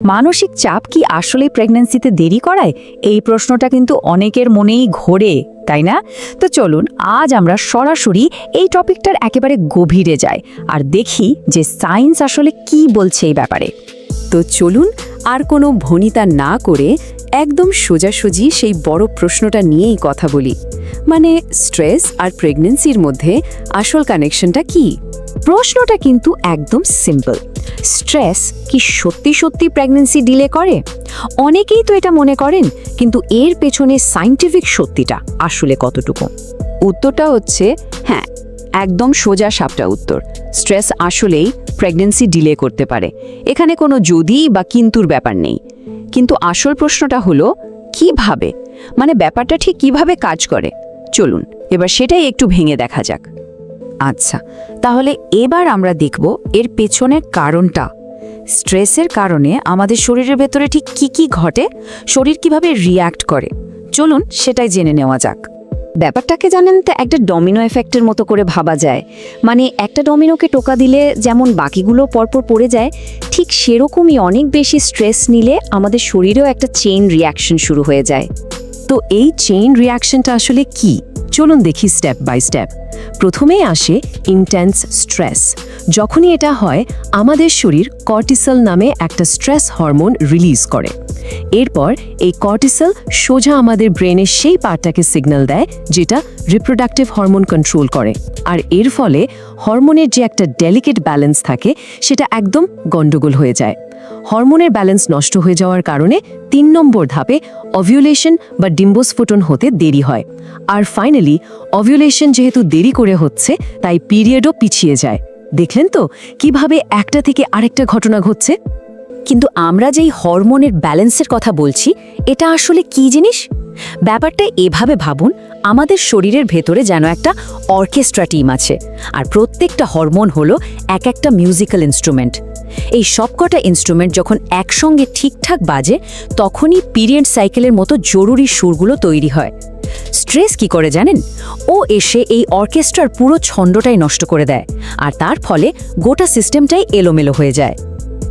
মানসিক চাপ কি আসলে প্রেগন্যান্সিতে দেরি করায়? এই প্রশ্নটা কিন্তু অনেকের মনেই ঘোরে, তাই না? তো চলুন আজ আমরা সরাসরি এই টপিকটার একেবারে গভীরে যাই আর দেখি যে সায়েন্স আসলে কি বলছে এই ব্যাপারে। তো চলুন আর কোনো ভনিতা না করে একদম সোজাসুজি সেই বড় প্রশ্নটা নিয়েই কথা বলি, মানে স্ট্রেস আর প্রেগন্যান্সির মধ্যে আসল কানেকশনটা কি? প্রশ্নটা কিন্তু একদম সিম্পল। স্ট্রেস কি সত্যি সত্যি প্রেগন্যান্সি ডিলে করে? অনেকেই তো এটা মনে করেন, কিন্তু এর পেছনে সায়েন্টিফিক সত্যিটা আসলে কতটুকু? উত্তরটা হচ্ছে হ্যাঁ, একদম সোজা সাপটা উত্তর। স্ট্রেস আসলেই প্রেগন্যান্সি ডিলে করতে পারে, এখানে কোনো যদি বা কিন্তুর ব্যাপার নেই। কিন্তু আসল প্রশ্নটা হলো কিভাবে, মানে ব্যাপারটা ঠিক কিভাবে কাজ করে। চলুন এবার সেটাই একটু ভেঙে দেখা যাক। আচ্ছা, তাহলে এবার আমরা দেখব এর পেছনের কারণটা। স্ট্রেসের কারণে আমাদের শরীরের ভেতরে ঠিক কি ঘটে, শরীর কিভাবে রিয়্যাক্ট করে, চলুন সেটাই জেনে নেওয়া যাক। ব্যাপারটাকে জানেন তো, একটা ডমিনো এফেক্টের মতো করে ভাবা যায়। মানে একটা ডমিনোকে টোকা দিলে যেমন বাকিগুলো পরপর পড়ে যায়, ঠিক সেরকমই অনেক বেশি স্ট্রেস নিলে আমাদের শরীরেও একটা চেইন রিয়াকশন শুরু হয়ে যায়। তো এই চেইন রিয়াকশনটা আসলে কি? চলুন দেখি স্টেপ বাই স্টেপ। প্রথমেই আসে ইন্টেন্স স্ট্রেস। যখনই এটা হয়, আমাদের শরীর কর্টিসল নামে একটা স্ট্রেস হরমোন রিলিজ করে। এরপর এই কর্টিসল সোজা আমাদের ব্রেনের সেই পার্টটাকে সিগন্যাল দেয় যেটা রিপ্রোডাক্টিভ হরমোন কন্ট্রোল করে। আর এর ফলে হরমোনের যে একটা ডেলিকেট ব্যালেন্স থাকে সেটা একদম গন্ডগোল হয়ে যায়। হরমোনের ব্যালেন্স নষ্ট হয়ে যাওয়ার কারণে ৩ নম্বর ধাপে অভিউলেশন বা ডিম্বস্ফোটন হতে দেরি হয়। আর ফাইনালি অভিউলেশন যেহেতু দেরি করে হচ্ছে, তাই পিরিয়ডও পিছিয়ে যায়। দেখলেন তো কিভাবে একটা থেকে আরেকটা ঘটনা ঘটছে? কিন্তু আমরা যেই হরমোনের ব্যালেন্সের কথা বলছি, এটা আসলে কি জিনিস? ব্যাপারটা এভাবে ভাবুন, আমাদের শরীরের ভেতরে যেন একটা অর্কেস্ট্রা টিম আছে, আর প্রত্যেকটা হরমোন হলো এক একটা মিউজিক্যাল ইনস্ট্রুমেন্ট। এই সবকটা ইনস্ট্রুমেন্ট যখন একসঙ্গে ঠিকঠাক বাজে, তখনই পিরিয়ড সাইকেলের মতো জরুরি সুরগুলো তৈরি হয়। স্ট্রেস কি করে জানেন? ও এসে এই অর্কেস্ট্রার পুরো ছন্দটাই নষ্ট করে দেয়, আর তার ফলে গোটা সিস্টেমটাই এলোমেলো হয়ে যায়।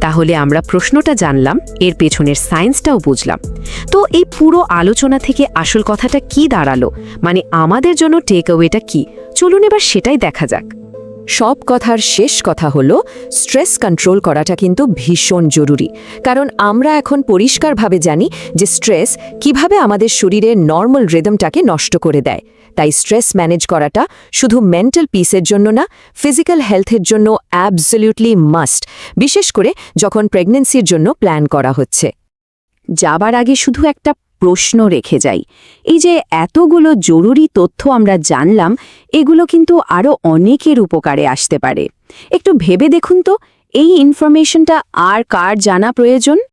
তাহলে আমরা প্রশ্নটা জানলাম, এর পেছনের সায়েন্সটাও বুঝলাম। তো এই পুরো আলোচনা থেকে আসল কথাটা কি দাঁড়ালো, মানে আমাদের জন্য টেক অ্যাওয়েটা কি? চলুন এবার সেটাই দেখা যাক। সব কথার শেষ কথা হলো, স্ট্রেস কন্ট্রোল করাটা কিন্তু ভীষণ জরুরি। কারণ আমরা এখন পরিষ্কারভাবে জানি যে স্ট্রেস কিভাবে আমাদের শরীরের নর্মাল রিদমটাকে নষ্ট করে দেয়। তাই স্ট্রেস ম্যানেজ করাটা শুধু মেন্টাল পিসের জন্য না, ফিজিক্যাল হেলথের জন্য অ্যাবসলিউটলি মাস্ট, বিশেষ করে যখন প্রেগন্যান্সির জন্য প্ল্যান করা হচ্ছে। যাবার আগে শুধু একটা প্রশ্ন রেখে যাই, এই যে এতগুলো জরুরি তথ্য আমরা জানলাম, এগুলো কিন্তু আরও অনেকের উপকারে আসতে পারে। একটু ভেবে দেখুন তো, এই ইনফরমেশনটা আর কার জানা প্রয়োজন?